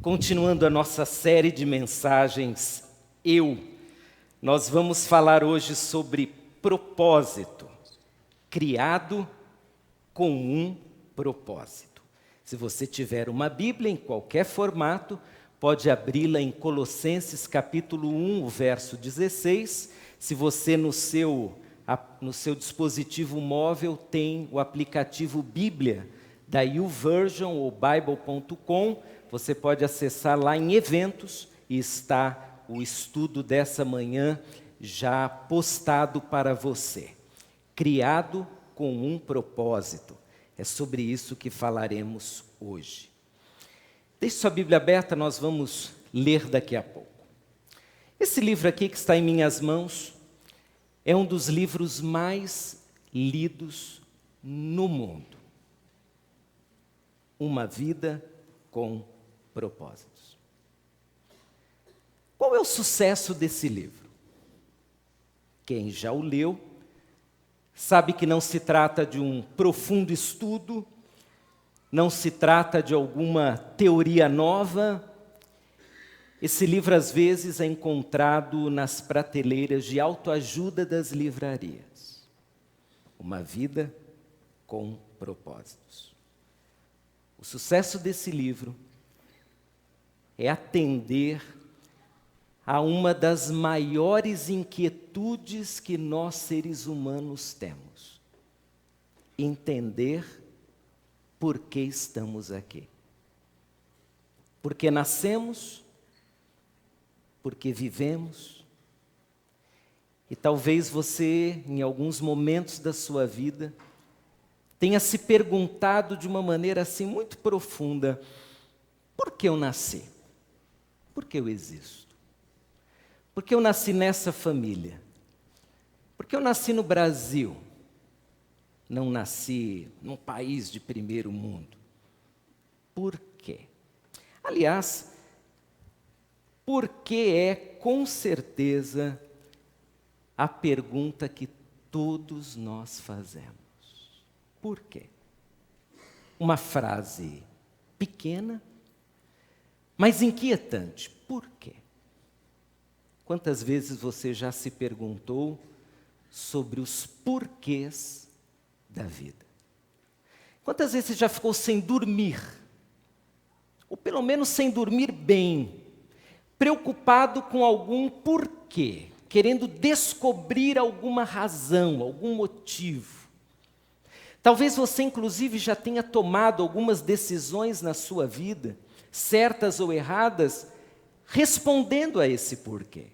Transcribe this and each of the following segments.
Continuando a nossa série de mensagens, nós vamos falar hoje sobre propósito, criado com um propósito. Se você tiver uma Bíblia em qualquer formato, pode abri-la em Colossenses capítulo 1, o verso 16. Se você no seu dispositivo móvel tem o aplicativo Bíblia da YouVersion ou Bible.com, você pode acessar lá em eventos e está o estudo dessa manhã já postado para você. Criado com um propósito. É sobre isso que falaremos hoje. Deixe sua Bíblia aberta, nós vamos ler daqui a pouco. Esse livro aqui que está em minhas mãos é um dos livros mais lidos no mundo. Uma vida com propósitos. Qual é o sucesso desse livro? Quem já o leu sabe que não se trata de um profundo estudo, não se trata de alguma teoria nova. Esse livro, às vezes, é encontrado nas prateleiras de autoajuda das livrarias. Uma vida com propósitos. O sucesso desse livro é atender a uma das maiores inquietudes que nós, seres humanos, temos. Entender por que estamos aqui. Porque nascemos, porque vivemos. E talvez você, em alguns momentos da sua vida, tenha se perguntado de uma maneira assim muito profunda: por que eu nasci? Por que eu existo? Por que eu nasci nessa família? Por que eu nasci no Brasil? Não nasci num país de primeiro mundo. Por quê? Aliás, por que é com certeza a pergunta que todos nós fazemos. Por quê? Uma frase pequena, mas inquietante. Por quê? Quantas vezes você já se perguntou sobre os porquês da vida? Quantas vezes você já ficou sem dormir? Ou pelo menos sem dormir bem, preocupado com algum porquê, querendo descobrir alguma razão, algum motivo. Talvez você, inclusive, já tenha tomado algumas decisões na sua vida, certas ou erradas, respondendo a esse porquê.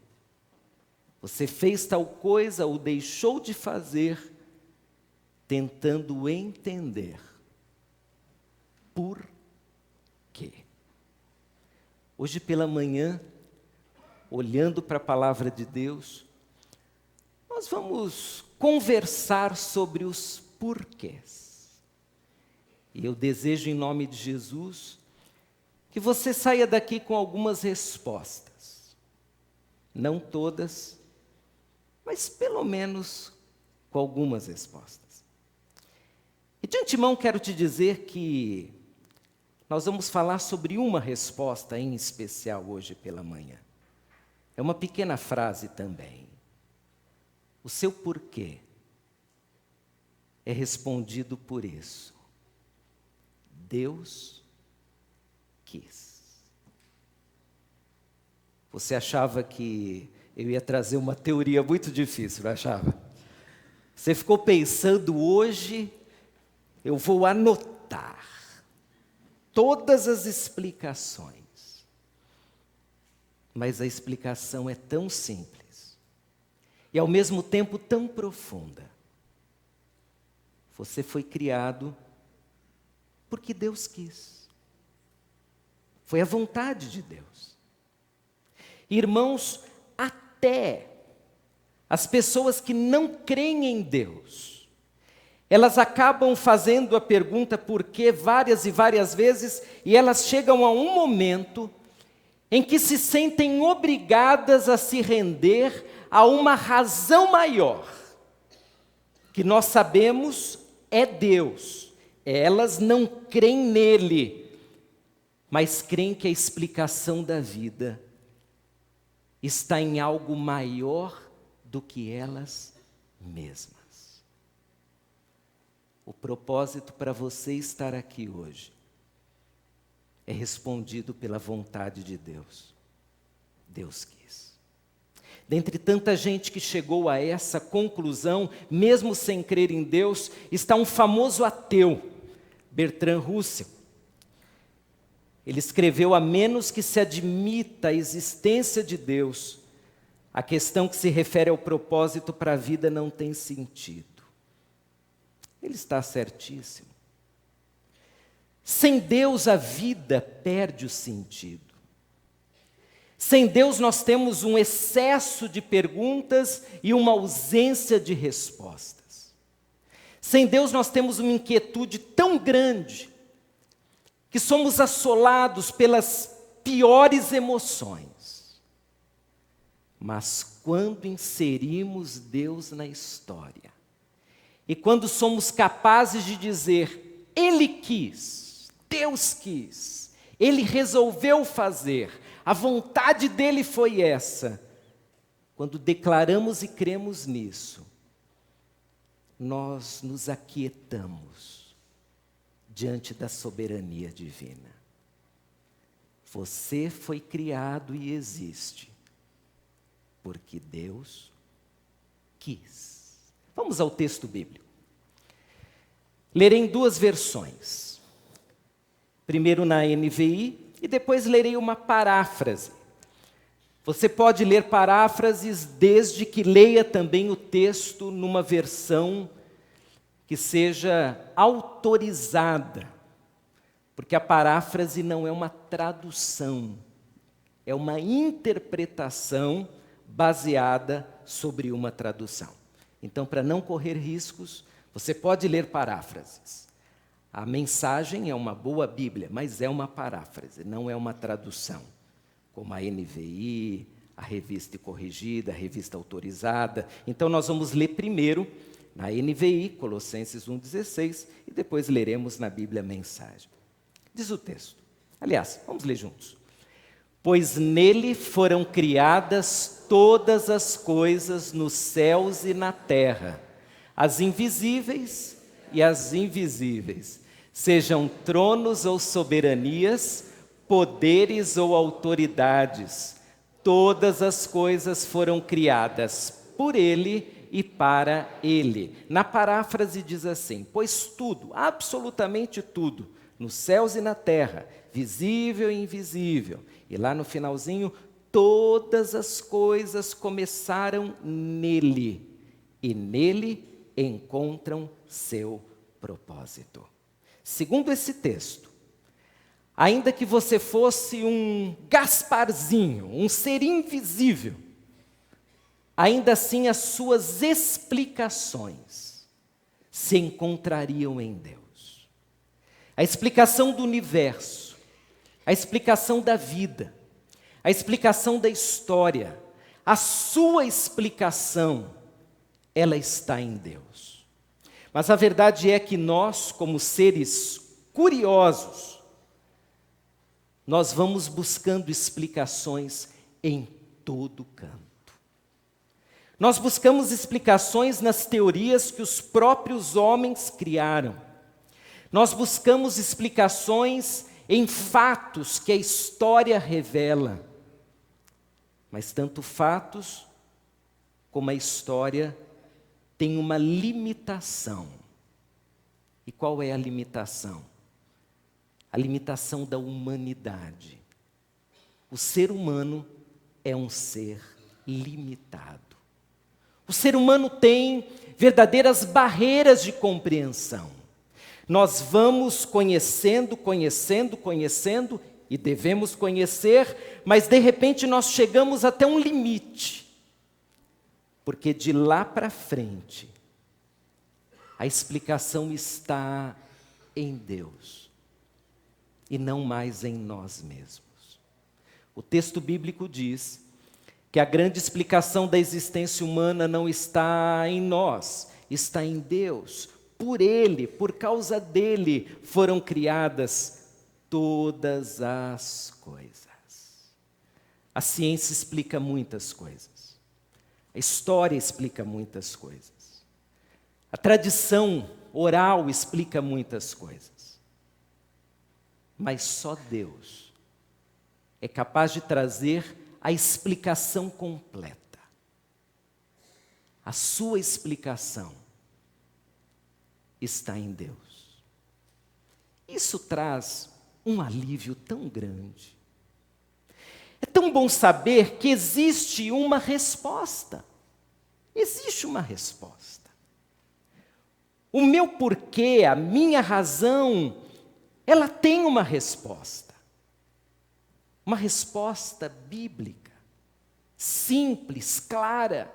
Você fez tal coisa ou deixou de fazer, tentando entender por quê. Hoje pela manhã, olhando para a palavra de Deus, nós vamos conversar sobre os porquês. E eu desejo, em nome de Jesus, que você saia daqui com algumas respostas. Não todas, mas pelo menos com algumas respostas. E de antemão quero te dizer que nós vamos falar sobre uma resposta em especial hoje pela manhã. É uma pequena frase também. O seu porquê é respondido por isso. Deus quis. Você achava que eu ia trazer uma teoria muito difícil, não achava? Você ficou pensando hoje, eu vou anotar todas as explicações. Mas a explicação é tão simples e ao mesmo tempo tão profunda. Você foi criado porque Deus quis. Foi a vontade de Deus. Irmãos, até as pessoas que não creem em Deus, elas acabam fazendo a pergunta por quê várias e várias vezes, e elas chegam a um momento em que se sentem obrigadas a se render a uma razão maior, que nós sabemos é Deus. Elas não creem nele, mas creem que a explicação da vida está em algo maior do que elas mesmas. O propósito para você estar aqui hoje é respondido pela vontade de Deus. Deus quis. Dentre tanta gente que chegou a essa conclusão, mesmo sem crer em Deus, está um famoso ateu, Bertrand Russell. Ele escreveu: a menos que se admita a existência de Deus, a questão que se refere ao propósito para a vida não tem sentido. Ele está certíssimo. Sem Deus a vida perde o sentido. Sem Deus nós temos um excesso de perguntas e uma ausência de respostas. Sem Deus nós temos uma inquietude tão grande que somos assolados pelas piores emoções. Mas quando inserimos Deus na história, e quando somos capazes de dizer, Ele quis, Deus quis, Ele resolveu fazer, a vontade dEle foi essa, quando declaramos e cremos nisso, nós nos aquietamos diante da soberania divina. Você foi criado e existe porque Deus quis. Vamos ao texto bíblico. Lerei em duas versões. Primeiro na NVI e depois lerei uma paráfrase. Você pode ler paráfrases desde que leia também o texto numa versão que seja autorizada, porque a paráfrase não é uma tradução, é uma interpretação baseada sobre uma tradução. Então, para não correr riscos, você pode ler paráfrases. A mensagem é uma boa Bíblia, mas é uma paráfrase, não é uma tradução, como a NVI, a Revista Corrigida, a Revista Autorizada. Então, nós vamos ler primeiro na NVI, Colossenses 1,16, e depois leremos na Bíblia Mensagem. Diz o texto. Aliás, vamos ler juntos. Pois nele foram criadas todas as coisas nos céus e na terra, as invisíveis e as invisíveis, sejam tronos ou soberanias, poderes ou autoridades, todas as coisas foram criadas por ele e para ele. Na paráfrase diz assim: pois tudo, absolutamente tudo, nos céus e na terra, visível e invisível. E lá no finalzinho, todas as coisas começaram nele, e nele encontram seu propósito. Segundo esse texto, ainda que você fosse um Gasparzinho, um ser invisível, ainda assim as suas explicações se encontrariam em Deus. A explicação do universo, a explicação da vida, a explicação da história, a sua explicação, ela está em Deus. Mas a verdade é que nós, como seres curiosos, nós vamos buscando explicações em todo canto. Nós buscamos explicações nas teorias que os próprios homens criaram. Nós buscamos explicações em fatos que a história revela. Mas tanto fatos como a história têm uma limitação. E qual é a limitação? A limitação da humanidade. O ser humano é um ser limitado. O ser humano tem verdadeiras barreiras de compreensão. Nós vamos conhecendo, e devemos conhecer, mas de repente nós chegamos até um limite. Porque de lá para frente, a explicação está em Deus, e não mais em nós mesmos. O texto bíblico diz que a grande explicação da existência humana não está em nós, está em Deus. Por Ele, por causa dEle, foram criadas todas as coisas. A ciência explica muitas coisas. A história explica muitas coisas. A tradição oral explica muitas coisas. Mas só Deus é capaz de trazer a explicação completa. A sua explicação está em Deus. Isso traz um alívio tão grande. É tão bom saber que existe uma resposta. Existe uma resposta. O meu porquê, a minha razão, ela tem uma resposta. Uma resposta bíblica, simples, clara.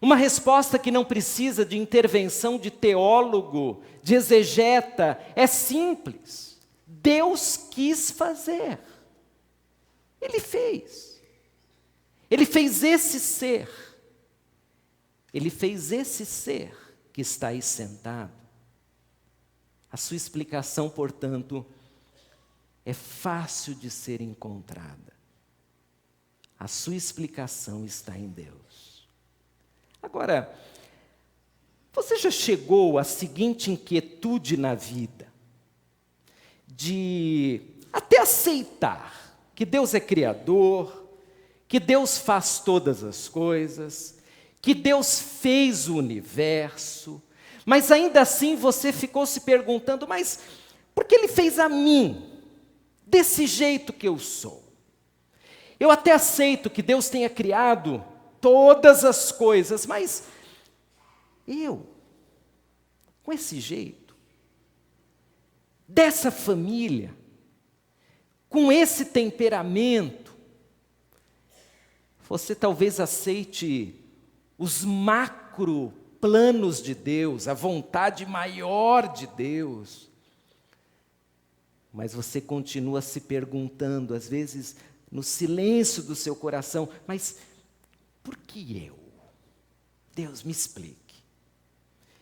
Uma resposta que não precisa de intervenção de teólogo, de exegeta. É simples. Deus quis fazer. Ele fez. Ele fez esse ser. Ele fez esse ser que está aí sentado. A sua explicação, portanto, é fácil de ser encontrada. A sua explicação está em Deus. Agora, você já chegou à seguinte inquietude na vida, de até aceitar que Deus é criador, que Deus faz todas as coisas, que Deus fez o universo, mas ainda assim você ficou se perguntando, mas por que Ele fez a mim, desse jeito que eu sou? Eu até aceito que Deus tenha criado todas as coisas, mas eu, com esse jeito, dessa família, com esse temperamento, você talvez aceite os macro planos de Deus, a vontade maior de Deus, mas você continua se perguntando, às vezes no silêncio do seu coração, mas por que eu? Deus, me explique.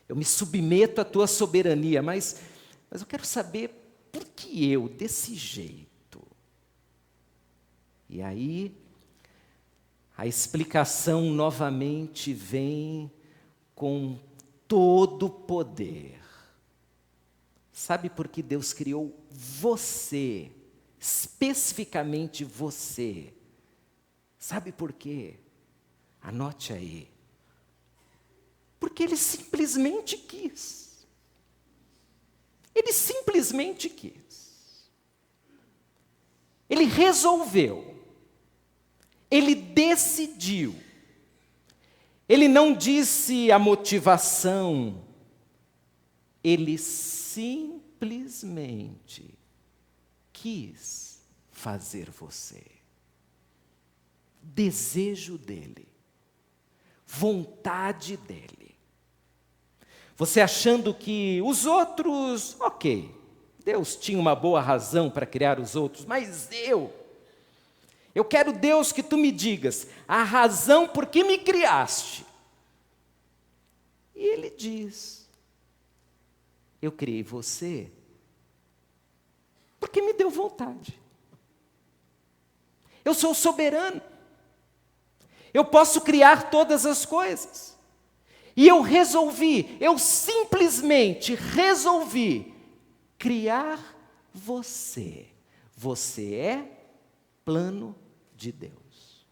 Eu me submeto à tua soberania, mas eu quero saber por que eu, desse jeito? E aí, a explicação novamente vem com todo o poder. Sabe por que Deus criou você, especificamente você? Sabe por quê? Anote aí. Porque Ele simplesmente quis. Ele simplesmente quis. Ele resolveu. Ele decidiu. Ele não disse a motivação. Ele simplesmente quis fazer você. Desejo dele. Vontade dele. Você achando que os outros, ok, Deus tinha uma boa razão para criar os outros, mas eu quero, Deus, que tu me digas a razão por que me criaste. E Ele diz, eu criei você porque me deu vontade. Eu sou soberano. Eu posso criar todas as coisas. E eu simplesmente resolvi criar você. Você é plano de Deus.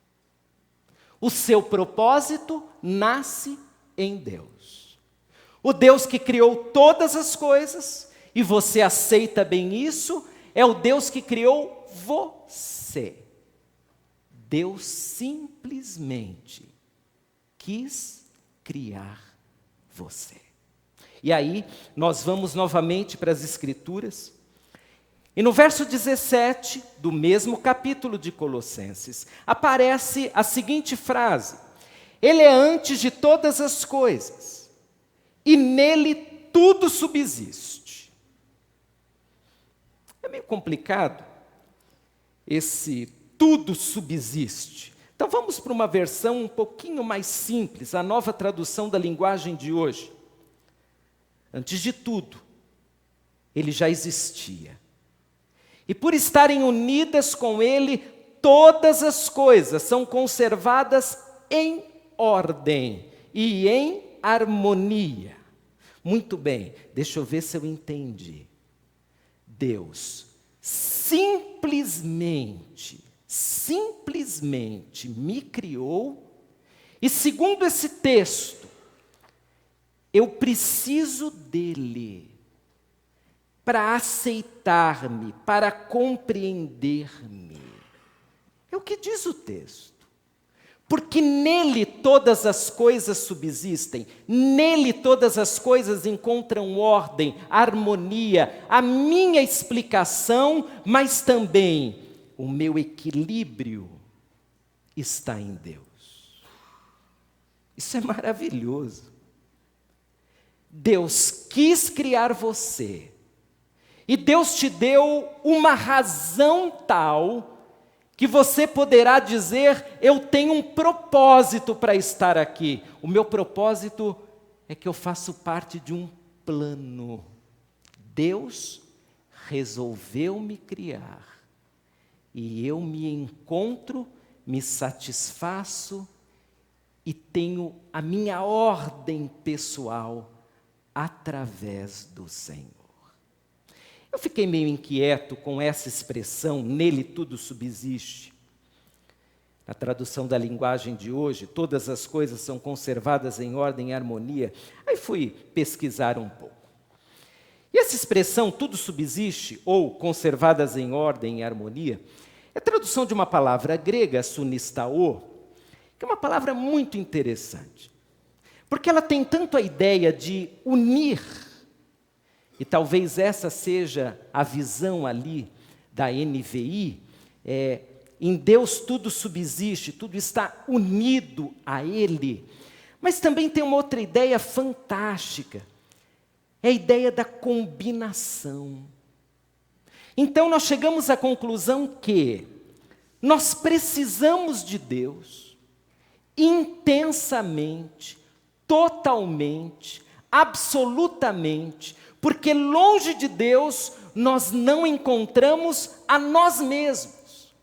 O seu propósito nasce em Deus. O Deus que criou todas as coisas, e você aceita bem isso, é o Deus que criou você. Deus simplesmente quis criar você. E aí, nós vamos novamente para as Escrituras. E no verso 17 do mesmo capítulo de Colossenses, aparece a seguinte frase: Ele é antes de todas as coisas, e nele tudo subsiste. É meio complicado esse tudo subsiste. Então vamos para uma versão um pouquinho mais simples, a nova tradução da linguagem de hoje. Antes de tudo, ele já existia. E por estarem unidas com Ele, todas as coisas são conservadas em ordem e em harmonia. Muito bem, deixa eu ver se eu entendi. Deus simplesmente me criou, e segundo esse texto, eu preciso dele para aceitar-me, para compreender-me. É o que diz o texto. Porque nele todas as coisas subsistem, nele todas as coisas encontram ordem, harmonia, a minha explicação, mas também o meu equilíbrio está em Deus. Isso é maravilhoso. Deus quis criar você, e Deus te deu uma razão tal que você poderá dizer: eu tenho um propósito para estar aqui. O meu propósito é que eu faço parte de um plano. Deus resolveu me criar, e eu me encontro, me satisfaço e tenho a minha ordem pessoal através do Senhor. Eu fiquei meio inquieto com essa expressão, nele tudo subsiste. Na tradução da linguagem de hoje, todas as coisas são conservadas em ordem e harmonia. Aí fui pesquisar um pouco. E essa expressão, tudo subsiste, ou conservadas em ordem e harmonia, é a tradução de uma palavra grega, sunistao, que é uma palavra muito interessante. Porque ela tem tanto a ideia de unir, e talvez essa seja a visão ali da NVI, em Deus tudo subsiste, tudo está unido a Ele. Mas também tem uma outra ideia fantástica, é a ideia da combinação. Então nós chegamos à conclusão que nós precisamos de Deus intensamente, totalmente, absolutamente, porque longe de Deus nós não encontramos a nós mesmos.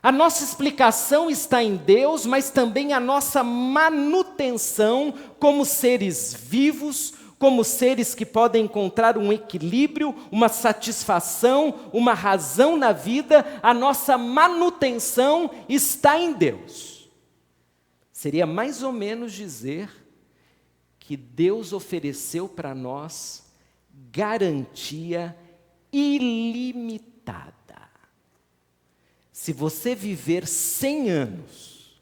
A nossa explicação está em Deus, mas também a nossa manutenção como seres vivos, como seres que podem encontrar um equilíbrio, uma satisfação, uma razão na vida, a nossa manutenção está em Deus. Seria mais ou menos dizer que Deus ofereceu para nós garantia ilimitada. Se você viver 100 anos,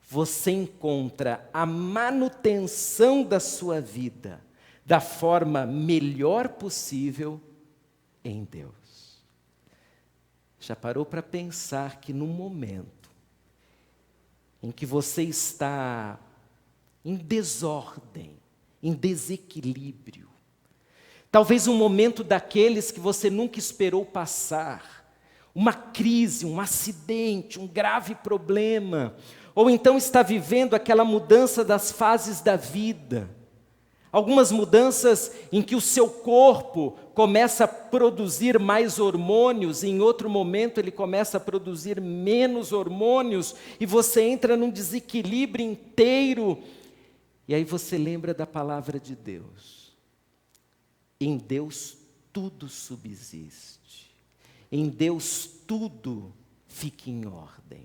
você encontra a manutenção da sua vida da forma melhor possível em Deus. Já parou para pensar que no momento em que você está em desordem, em desequilíbrio, talvez um momento daqueles que você nunca esperou passar, uma crise, um acidente, um grave problema, ou então está vivendo aquela mudança das fases da vida, algumas mudanças em que o seu corpo começa a produzir mais hormônios, e em outro momento ele começa a produzir menos hormônios, e você entra num desequilíbrio inteiro, e aí você lembra da palavra de Deus. Em Deus tudo subsiste. Em Deus tudo fica em ordem.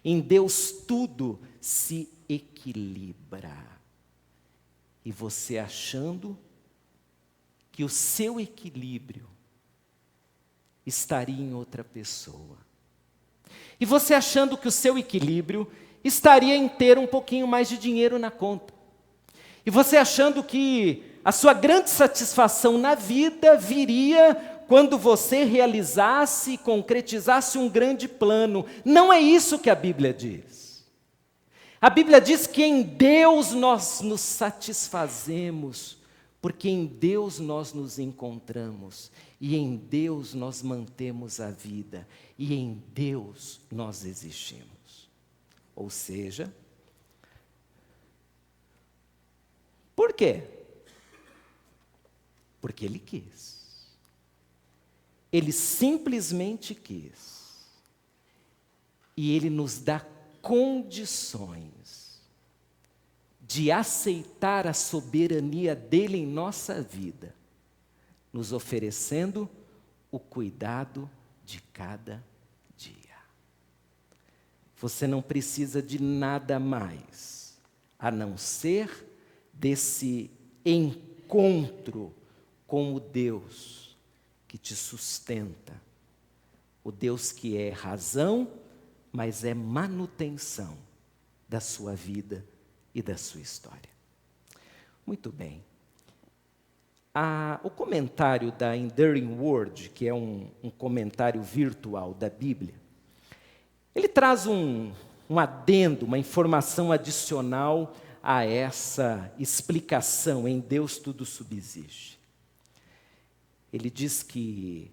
Em Deus tudo se equilibra. E você achando que o seu equilíbrio estaria em outra pessoa. E você achando que o seu equilíbrio estaria em ter um pouquinho mais de dinheiro na conta. E você achando que a sua grande satisfação na vida viria quando você realizasse e concretizasse um grande plano. Não é isso que a Bíblia diz. A Bíblia diz que em Deus nós nos satisfazemos, porque em Deus nós nos encontramos, e em Deus nós mantemos a vida, e em Deus nós existimos. Ou seja, por quê? Porque Ele quis. Ele simplesmente quis. E Ele nos dá condições de aceitar a soberania dEle em nossa vida, nos oferecendo o cuidado de cada dia. Você não precisa de nada mais, a não ser desse encontro com o Deus que te sustenta, o Deus que é razão, mas é manutenção da sua vida e da sua história. Muito bem. O comentário da Enduring Word, que é um comentário virtual da Bíblia, ele traz um adendo, uma informação adicional a essa explicação: em Deus tudo subsiste. Ele diz que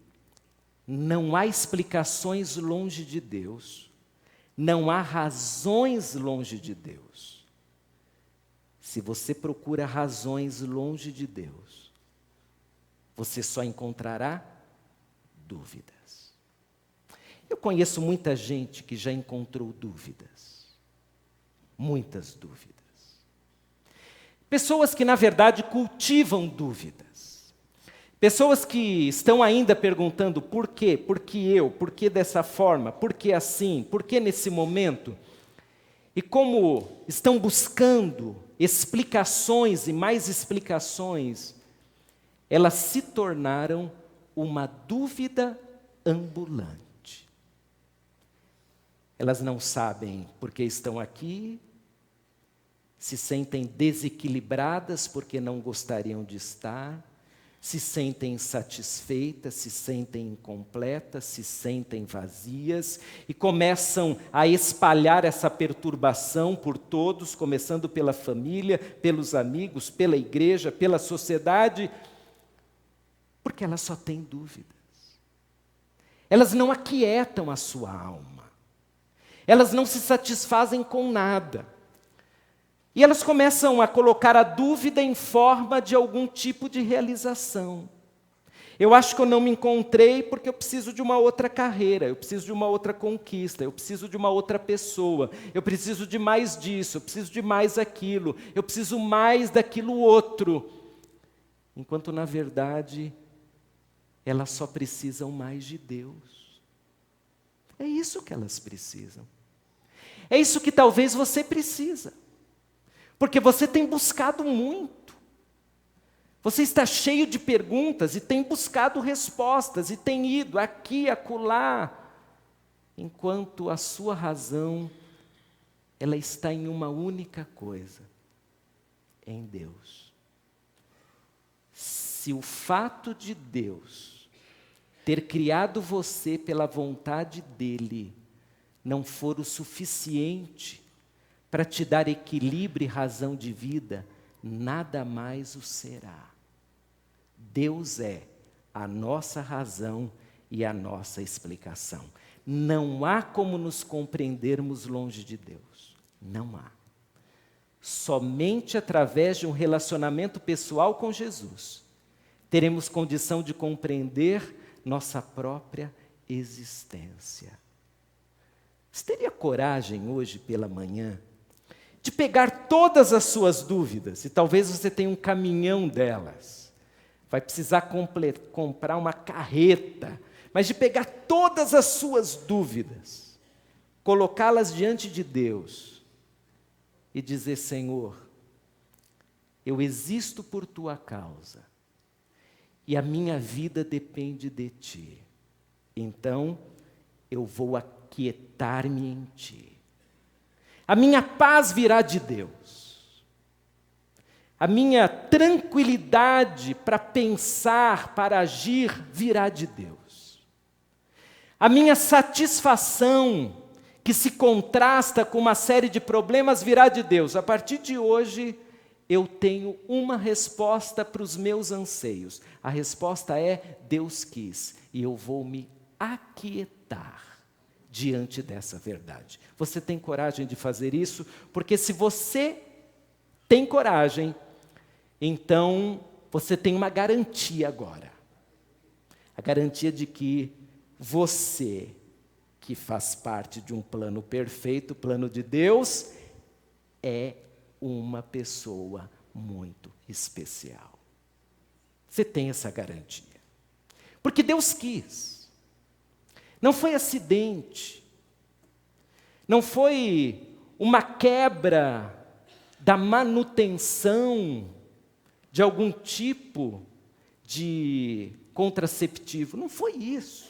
não há explicações longe de Deus, não há razões longe de Deus. Se você procura razões longe de Deus, você só encontrará dúvidas. Eu conheço muita gente que já encontrou dúvidas. Muitas dúvidas. Pessoas que, na verdade, cultivam dúvidas. Pessoas que estão ainda perguntando por quê? Por que eu? Por que dessa forma? Por que assim? Por que nesse momento? E como estão buscando explicações e mais explicações, elas se tornaram uma dúvida ambulante. Elas não sabem por que estão aqui, se sentem desequilibradas porque não gostariam de estar, se sentem insatisfeitas, se sentem incompletas, se sentem vazias e começam a espalhar essa perturbação por todos, começando pela família, pelos amigos, pela igreja, pela sociedade, porque elas só têm dúvidas. Elas não aquietam a sua alma. Elas não se satisfazem com nada. E elas começam a colocar a dúvida em forma de algum tipo de realização. Eu acho que eu não me encontrei porque eu preciso de uma outra carreira, eu preciso de uma outra conquista, eu preciso de uma outra pessoa, eu preciso de mais disso, eu preciso de mais aquilo, eu preciso mais daquilo outro. Enquanto, na verdade, elas só precisam mais de Deus. É isso que elas precisam. É isso que talvez você precisa. Porque você tem buscado muito. Você está cheio de perguntas e tem buscado respostas e tem ido aqui e acolá, enquanto a sua razão, ela está em uma única coisa: em Deus. Se o fato de Deus ter criado você pela vontade dEle não for o suficiente para te dar equilíbrio e razão de vida, nada mais o será. Deus é a nossa razão e a nossa explicação. Não há como nos compreendermos longe de Deus. Não há. Somente através de um relacionamento pessoal com Jesus teremos condição de compreender nossa própria existência. Você teria coragem hoje pela manhã de pegar todas as suas dúvidas, e talvez você tenha um caminhão delas, vai precisar comprar uma carreta, mas de pegar todas as suas dúvidas, colocá-las diante de Deus e dizer: Senhor, eu existo por Tua causa, e a minha vida depende de Ti, então eu vou aquietar-me em Ti. A minha paz virá de Deus. A minha tranquilidade para pensar, para agir, virá de Deus. A minha satisfação, que se contrasta com uma série de problemas, virá de Deus. A partir de hoje, eu tenho uma resposta para os meus anseios. A resposta é: Deus quis, e eu vou me aquietar diante dessa verdade. Você tem coragem de fazer isso? Porque se você tem coragem, então você tem uma garantia agora. A garantia de que você, que faz parte de um plano perfeito, o plano de Deus, é uma pessoa muito especial. Você tem essa garantia. Porque Deus quis. Não foi acidente. Não foi uma quebra da manutenção de algum tipo de contraceptivo. Não foi isso.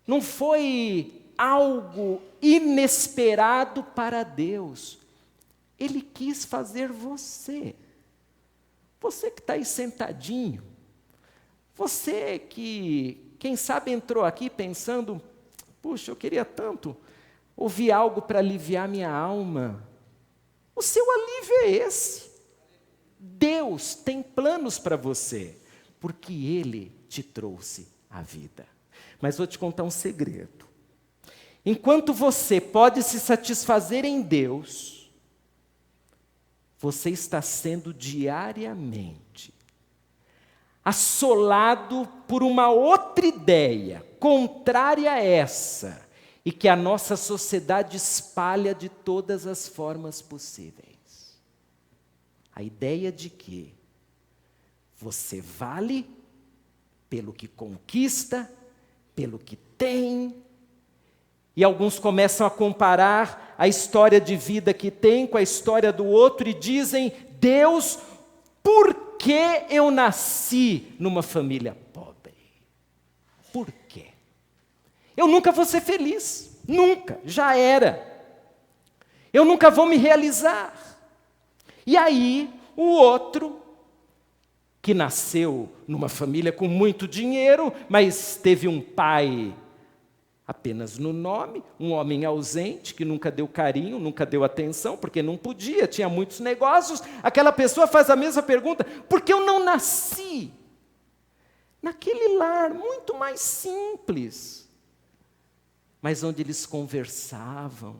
Não foi algo inesperado para Deus. Ele quis fazer você. Você que está aí sentadinho. Você que, quem sabe, entrou aqui pensando, puxa, eu queria tanto ouvir algo para aliviar minha alma. O seu alívio é esse. Deus tem planos para você, porque Ele te trouxe a vida. Mas vou te contar um segredo. Enquanto você pode se satisfazer em Deus, você está sendo diariamente assolado por uma outra ideia, contrária a essa, e que a nossa sociedade espalha de todas as formas possíveis. A ideia de que você vale pelo que conquista, pelo que tem, e alguns começam a comparar a história de vida que tem com a história do outro e dizem, Deus, por que eu nasci numa família pobre? Por quê? Eu nunca vou ser feliz, nunca, já era. Eu nunca vou me realizar. E aí, o outro, que nasceu numa família com muito dinheiro, mas teve um pai apenas no nome, um homem ausente, que nunca deu carinho, nunca deu atenção, porque não podia, tinha muitos negócios, aquela pessoa faz a mesma pergunta, por que eu não nasci naquele lar muito mais simples, mas onde eles conversavam,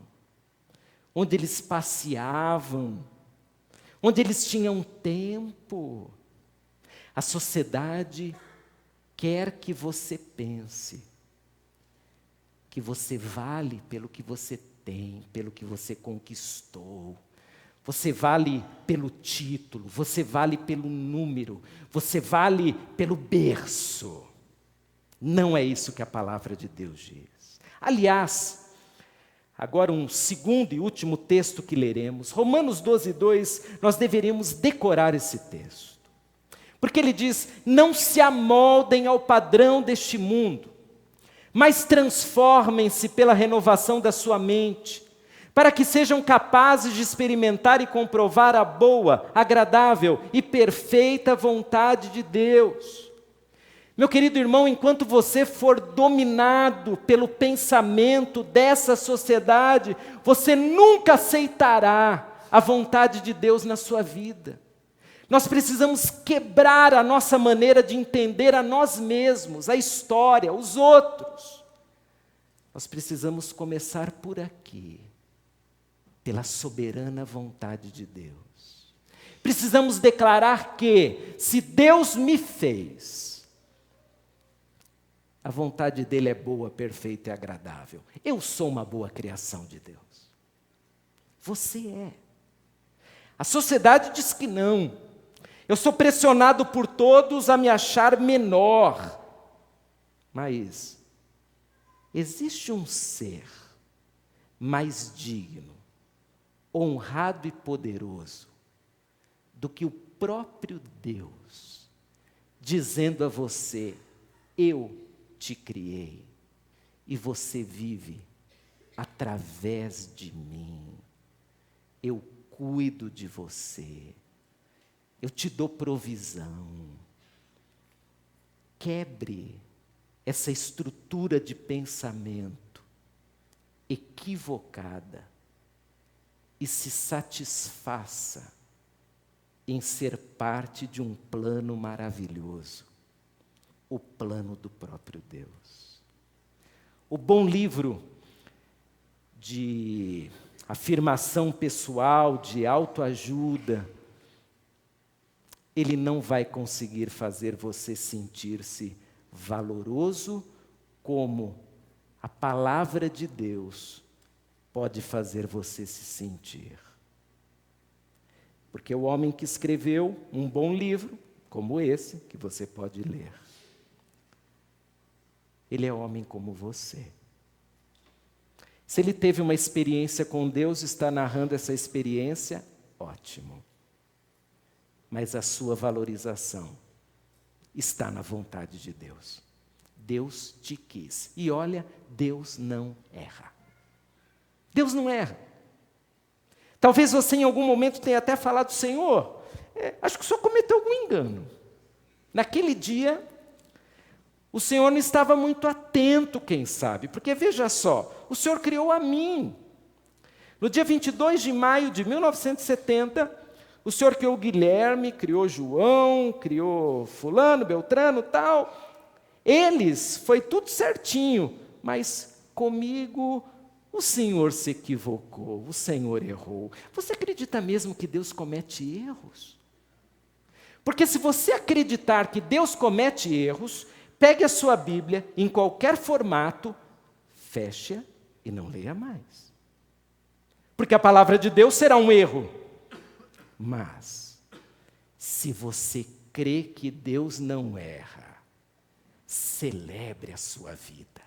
onde eles passeavam, onde eles tinham tempo. A sociedade quer que você pense que você vale pelo que você tem, pelo que você conquistou. Você vale pelo título, você vale pelo número, você vale pelo berço. Não é isso que a palavra de Deus diz. Aliás, agora um segundo e último texto que leremos, Romanos 12:2, nós deveríamos decorar esse texto. Porque ele diz, não se amoldem ao padrão deste mundo, mas transformem-se pela renovação da sua mente, para que sejam capazes de experimentar e comprovar a boa, agradável e perfeita vontade de Deus. Meu querido irmão, enquanto você for dominado pelo pensamento dessa sociedade, você nunca aceitará a vontade de Deus na sua vida. Nós precisamos quebrar a nossa maneira de entender a nós mesmos, a história, os outros. Nós precisamos começar por aqui, pela soberana vontade de Deus. Precisamos declarar que, se Deus me fez, a vontade dele é boa, perfeita e agradável. Eu sou uma boa criação de Deus. Você é. A sociedade diz que não. Eu sou pressionado por todos a me achar menor. Mas existe um ser mais digno, honrado e poderoso do que o próprio Deus, dizendo a você, eu te criei e você vive através de mim. Eu cuido de você. Eu te dou provisão. Quebre essa estrutura de pensamento equivocada e se satisfaça em ser parte de um plano maravilhoso, o plano do próprio Deus. O bom livro de afirmação pessoal, de autoajuda, ele não vai conseguir fazer você sentir-se valoroso como a palavra de Deus pode fazer você se sentir. Porque o homem que escreveu um bom livro, como esse, que você pode ler, ele é homem como você. Se ele teve uma experiência com Deus, está narrando essa experiência, ótimo. Mas a sua valorização está na vontade de Deus. Deus te quis. E olha, Deus não erra. Deus não erra. Talvez você em algum momento tenha até falado, Senhor, acho que o Senhor cometeu algum engano. Naquele dia, o Senhor não estava muito atento, quem sabe, porque veja só, o Senhor criou a mim. No dia 22 de maio de 1970, o Senhor criou Guilherme, criou João, criou fulano, Beltrano, tal. Eles, foi tudo certinho, mas comigo o Senhor se equivocou, o Senhor errou. Você acredita mesmo que Deus comete erros? Porque se você acreditar que Deus comete erros, pegue a sua Bíblia, em qualquer formato, feche-a e não leia mais. Porque a palavra de Deus será um erro. Mas, se você crê que Deus não erra, celebre a sua vida.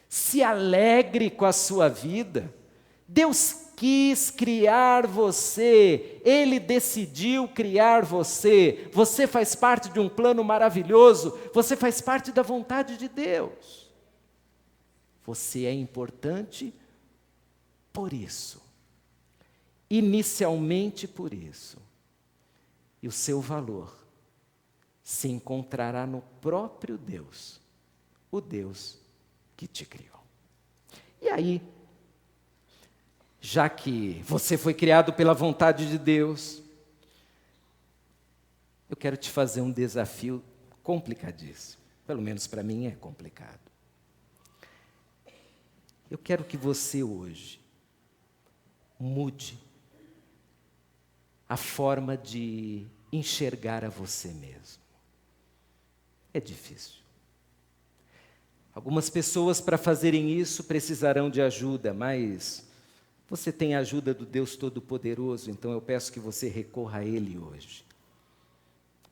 Se alegre com a sua vida. Deus quis criar você, Ele decidiu criar você. Você faz parte de um plano maravilhoso, você faz parte da vontade de Deus. Você é importante por isso. Inicialmente por isso. E o seu valor se encontrará no próprio Deus, o Deus que te criou. E aí, já que você foi criado pela vontade de Deus, eu quero te fazer um desafio complicadíssimo. Pelo menos para mim é complicado. Eu quero que você hoje mude a forma de enxergar a você mesmo. É difícil. Algumas pessoas, para fazerem isso, precisarão de ajuda, mas você tem a ajuda do Deus Todo-Poderoso, então eu peço que você recorra a Ele hoje.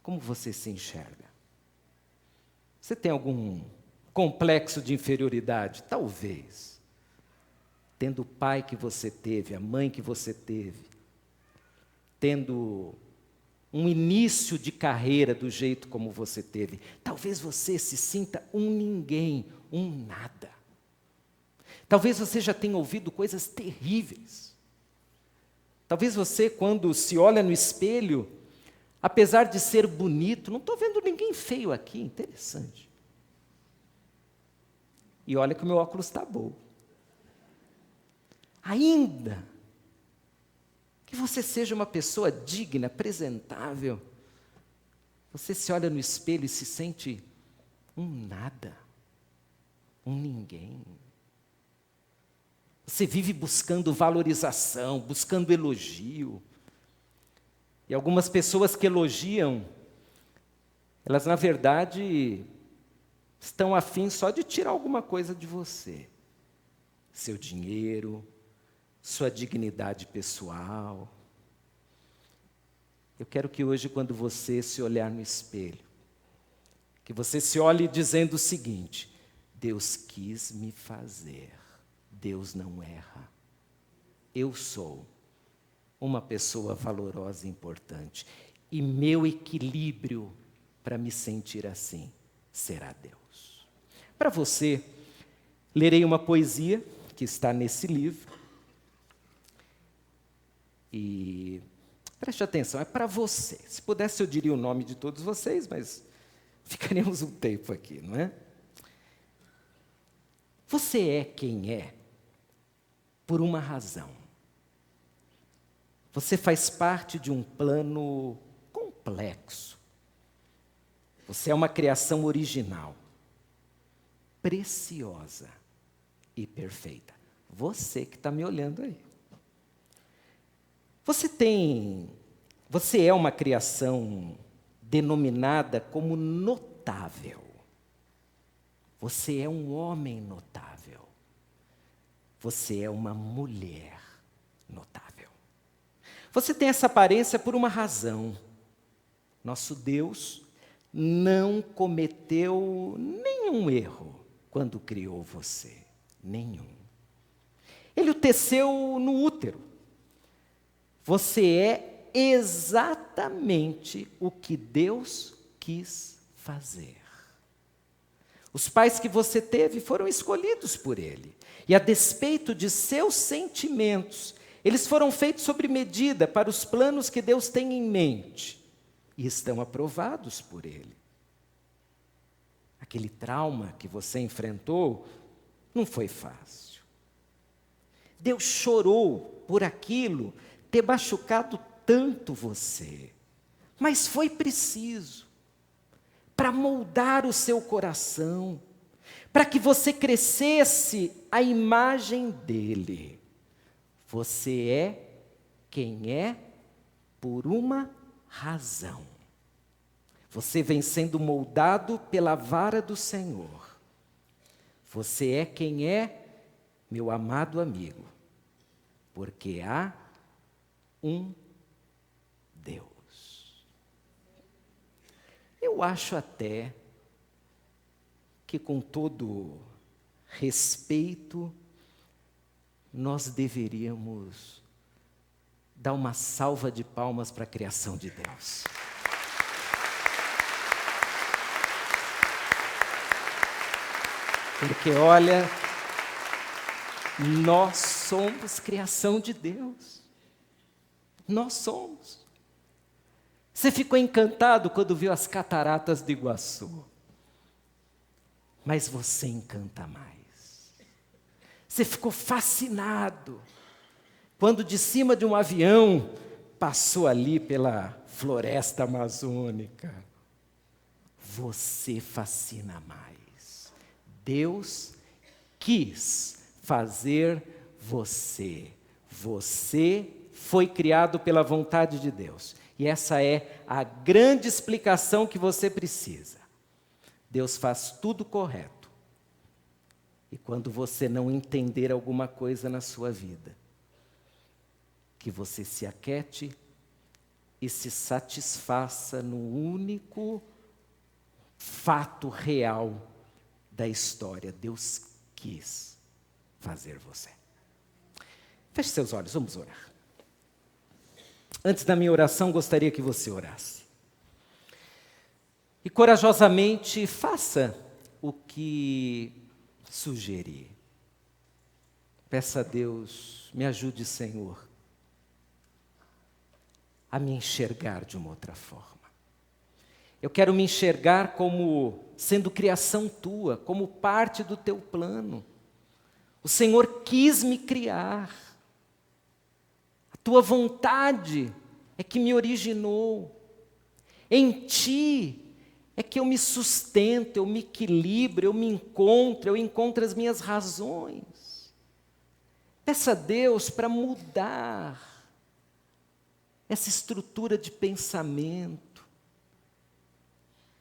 Como você se enxerga? Você tem algum complexo de inferioridade? Talvez. Tendo o pai que você teve, a mãe que você teve, tendo um início de carreira do jeito como você teve, talvez você se sinta um ninguém, um nada. Talvez você já tenha ouvido coisas terríveis. Talvez você, quando se olha no espelho, apesar de ser bonito, não estou vendo ninguém feio aqui, interessante. E olha que o meu óculos está bom. Ainda que você seja uma pessoa digna, apresentável, você se olha no espelho e se sente um nada, um ninguém. Você vive buscando valorização, buscando elogio. E algumas pessoas que elogiam, elas na verdade estão afim só de tirar alguma coisa de você. Seu dinheiro, sua dignidade pessoal. Eu quero que hoje, quando você se olhar no espelho, que você se olhe dizendo o seguinte: Deus quis me fazer, Deus não erra. Eu sou uma pessoa valorosa e importante, e meu equilíbrio para me sentir assim será Deus. Para você, lerei uma poesia que está nesse livro, e preste atenção, é para você. Se pudesse eu diria o nome de todos vocês, mas ficaríamos um tempo aqui, não é? Você é quem é por uma razão. Você faz parte de um plano complexo. Você é uma criação original, preciosa e perfeita. Você que está me olhando aí. Você é uma criação denominada como notável. Você é um homem notável. Você é uma mulher notável. Você tem essa aparência por uma razão. Nosso Deus não cometeu nenhum erro quando criou você. Nenhum. Ele o teceu no útero. Você é exatamente o que Deus quis fazer. Os pais que você teve foram escolhidos por Ele. E a despeito de seus sentimentos, eles foram feitos sobre medida para os planos que Deus tem em mente. E estão aprovados por Ele. Aquele trauma que você enfrentou não foi fácil. Deus chorou por aquilo ter machucado tanto você. Mas foi preciso para moldar o seu coração, para que você crescesse à imagem dele. Você é quem é por uma razão. Você vem sendo moldado pela vara do Senhor. Você é quem é, meu amado amigo, porque há um Deus. Eu acho até que, com todo respeito, nós deveríamos dar uma salva de palmas para a criação de Deus. Porque, olha, nós somos criação de Deus. Nós somos. Você ficou encantado quando viu as cataratas do Iguaçu. Mas você encanta mais. Você ficou fascinado quando de cima de um avião passou ali pela floresta amazônica. Você fascina mais. Deus quis fazer você. Você foi criado pela vontade de Deus. E essa é a grande explicação que você precisa. Deus faz tudo correto. E quando você não entender alguma coisa na sua vida, que você se aquiete e se satisfaça no único fato real da história. Deus quis fazer você. Feche seus olhos, vamos orar. Antes da minha oração, gostaria que você orasse. E corajosamente faça o que sugeri. Peça a Deus, me ajude, Senhor, a me enxergar de uma outra forma. Eu quero me enxergar como sendo criação tua, como parte do teu plano. O Senhor quis me criar. A tua vontade é que me originou. Em ti é que eu me sustento, eu me equilibro, eu encontro as minhas razões. Peça a Deus para mudar essa estrutura de pensamento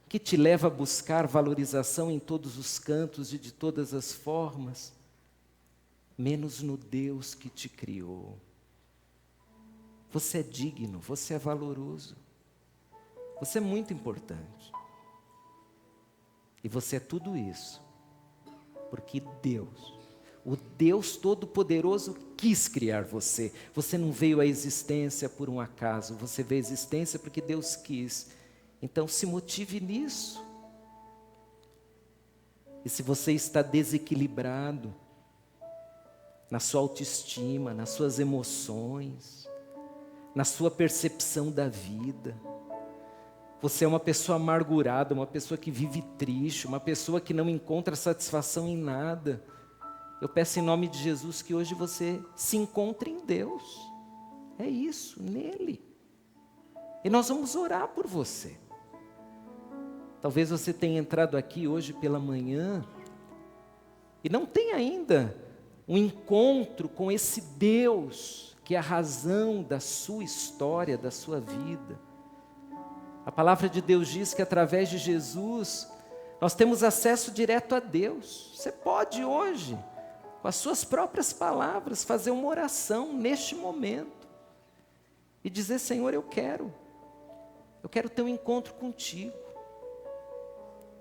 que te leva a buscar valorização em todos os cantos e de todas as formas, menos no Deus que te criou. Você é digno, você é valoroso, você é muito importante. E você é tudo isso, porque Deus, o Deus Todo-Poderoso, quis criar você. Você não veio à existência por um acaso, você veio à existência porque Deus quis. Então se motive nisso. E se você está desequilibrado na sua autoestima, nas suas emoções, na sua percepção da vida, você é uma pessoa amargurada, uma pessoa que vive triste, uma pessoa que não encontra satisfação em nada, eu peço em nome de Jesus que hoje você se encontre em Deus. É isso, nele. E nós vamos orar por você. Talvez você tenha entrado aqui hoje pela manhã e não tenha ainda um encontro com esse Deus que é a razão da sua história, da sua vida. A palavra de Deus diz que através de Jesus Nós temos acesso direto a Deus. Você pode hoje, com as suas próprias palavras, fazer uma oração neste momento e dizer: Senhor, eu quero ter um encontro contigo,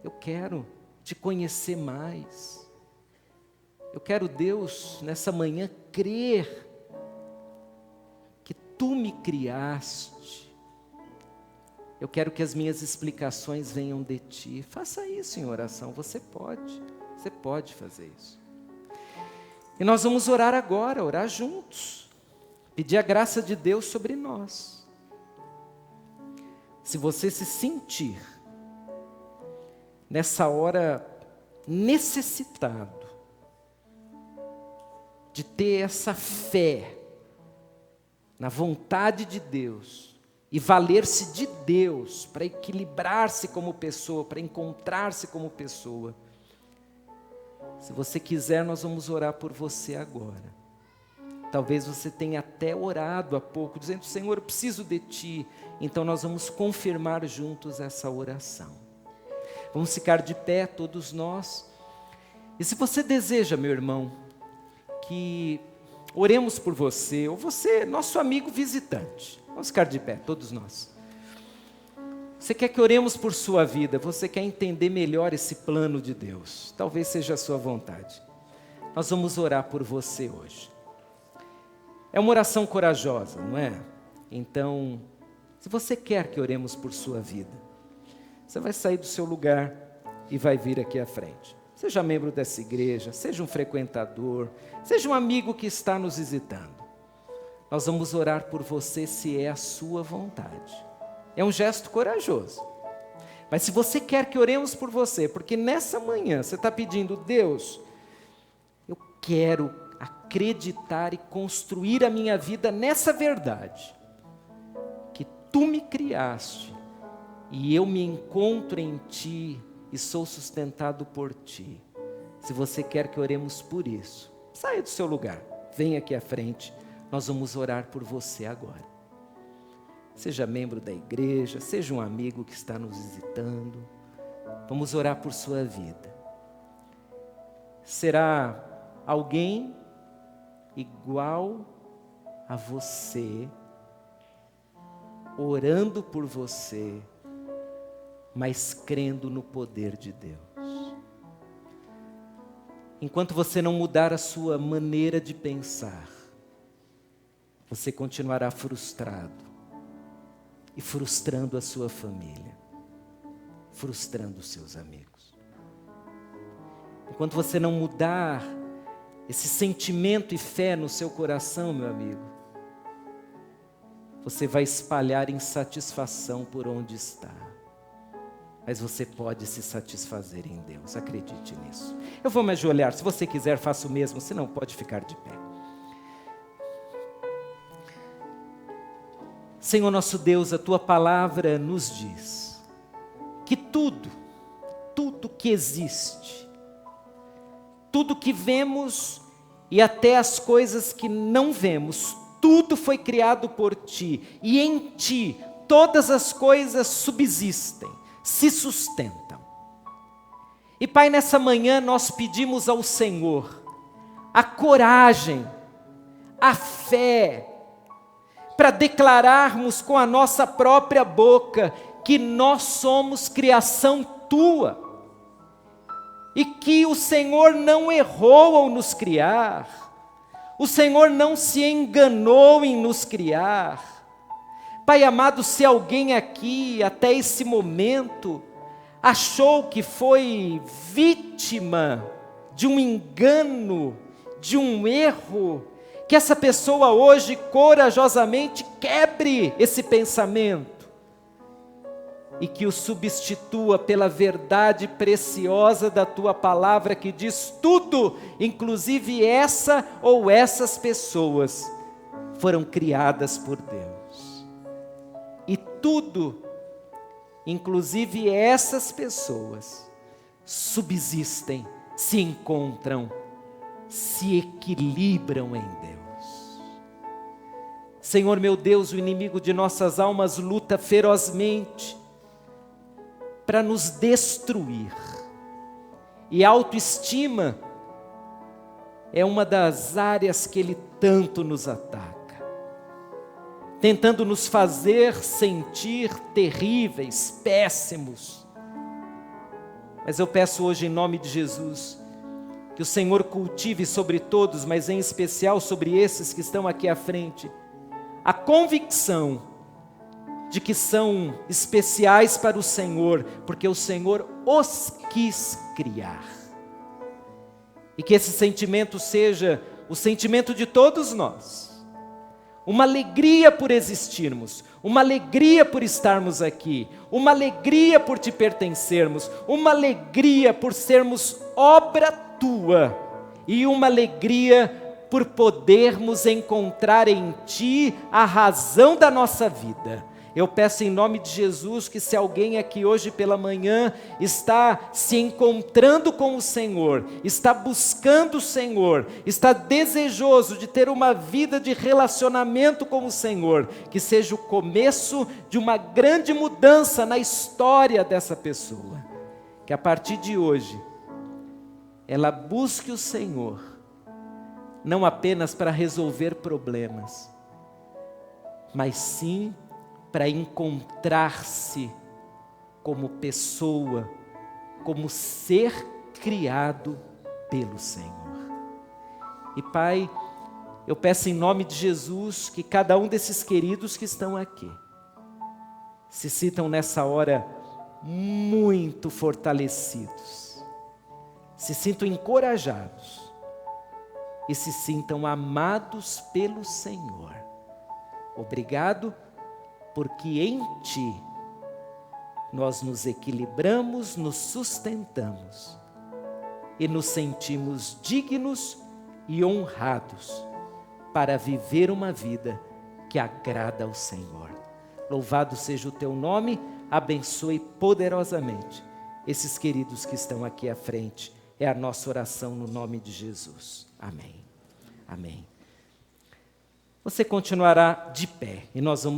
eu quero te conhecer mais, eu quero, Deus, nessa manhã crer que Tu me criaste, eu quero que as minhas explicações venham de Ti. Faça isso em oração, você pode fazer isso. E nós vamos orar agora, orar juntos, pedir a graça de Deus sobre nós. Se você se sentir nessa hora necessitado de ter essa fé na vontade de Deus e valer-se de Deus para equilibrar-se como pessoa, para encontrar-se como pessoa, se você quiser, nós vamos orar por você agora. Talvez você tenha até orado há pouco, dizendo: Senhor, eu preciso de Ti. Então nós vamos confirmar juntos essa oração. Vamos ficar de pé, todos nós. E se você deseja, meu irmão, que oremos por você, ou você, nosso amigo visitante, vamos ficar de pé, todos nós. Você quer que oremos por sua vida, você quer entender melhor esse plano de Deus, talvez seja a sua vontade. Nós vamos orar por você hoje. É uma oração corajosa, não é? Então, se você quer que oremos por sua vida, você vai sair do seu lugar e vai vir aqui à frente. Seja membro dessa igreja, seja um frequentador, seja um amigo que está nos visitando. Nós vamos orar por você se é a sua vontade. É um gesto corajoso. Mas se você quer que oremos por você, porque nessa manhã você está pedindo: Deus, eu quero acreditar e construir a minha vida nessa verdade, que Tu me criaste e eu me encontro em Ti e sou sustentado por Ti. Se você quer que oremos por isso, saia do seu lugar, venha aqui à frente, nós vamos orar por você agora. Seja membro da igreja, seja um amigo que está nos visitando, vamos orar por sua vida. Será alguém igual a você, orando por você, mas crendo no poder de Deus. Enquanto você não mudar a sua maneira de pensar, você continuará frustrado e frustrando a sua família, frustrando os seus amigos. Enquanto você não mudar esse sentimento e fé no seu coração, meu amigo, você vai espalhar insatisfação por onde está. Mas você pode se satisfazer em Deus, acredite nisso. Eu vou me ajoelhar, se você quiser faça o mesmo, se não pode ficar de pé. Senhor nosso Deus, a Tua palavra nos diz que tudo que existe, tudo que vemos e até as coisas que não vemos, tudo foi criado por Ti, e em Ti todas as coisas subsistem, se sustentam. E Pai, nessa manhã nós pedimos ao Senhor a coragem, a fé, para declararmos com a nossa própria boca que nós somos criação Tua, e que o Senhor não errou ao nos criar, o Senhor não se enganou em nos criar. Pai amado, se alguém aqui, até esse momento, achou que foi vítima de um engano, de um erro, que essa pessoa hoje corajosamente quebre esse pensamento e que o substitua pela verdade preciosa da Tua palavra, que diz tudo, inclusive essa ou essas pessoas foram criadas por Deus. E tudo, inclusive essas pessoas, subsistem, se encontram, se equilibram em Deus. Senhor meu Deus, o inimigo de nossas almas luta ferozmente para nos destruir, E autoestima é uma das áreas que ele tanto nos ataca, tentando nos fazer sentir terríveis, péssimos. Mas eu peço hoje em nome de Jesus, que o Senhor cultive sobre todos, mas em especial sobre esses que estão aqui à frente, a convicção de que são especiais para o Senhor, porque o Senhor os quis criar. E que esse sentimento seja o sentimento de todos nós. Uma alegria por existirmos, uma alegria por estarmos aqui, uma alegria por te pertencermos, uma alegria por sermos obra tua e uma alegria por podermos encontrar em ti a razão da nossa vida. Eu peço em nome de Jesus que se alguém aqui hoje pela manhã está se encontrando com o Senhor, está buscando o Senhor, está desejoso de ter uma vida de relacionamento com o Senhor, que seja o começo de uma grande mudança na história dessa pessoa. Que a partir de hoje, ela busque o Senhor, não apenas para resolver problemas, mas sim para encontrar-se como pessoa, como ser criado pelo Senhor. E Pai, eu peço em nome de Jesus que cada um desses queridos que estão aqui se sintam nessa hora muito fortalecidos, se sintam encorajados e se sintam amados pelo Senhor. Obrigado, porque em Ti nós nos equilibramos, nos sustentamos e nos sentimos dignos e honrados para viver uma vida que agrada ao Senhor. Louvado seja o Teu nome, abençoe poderosamente esses queridos que estão aqui à frente. É a nossa oração no nome de Jesus. Amém. Amém. Você continuará de pé e nós vamos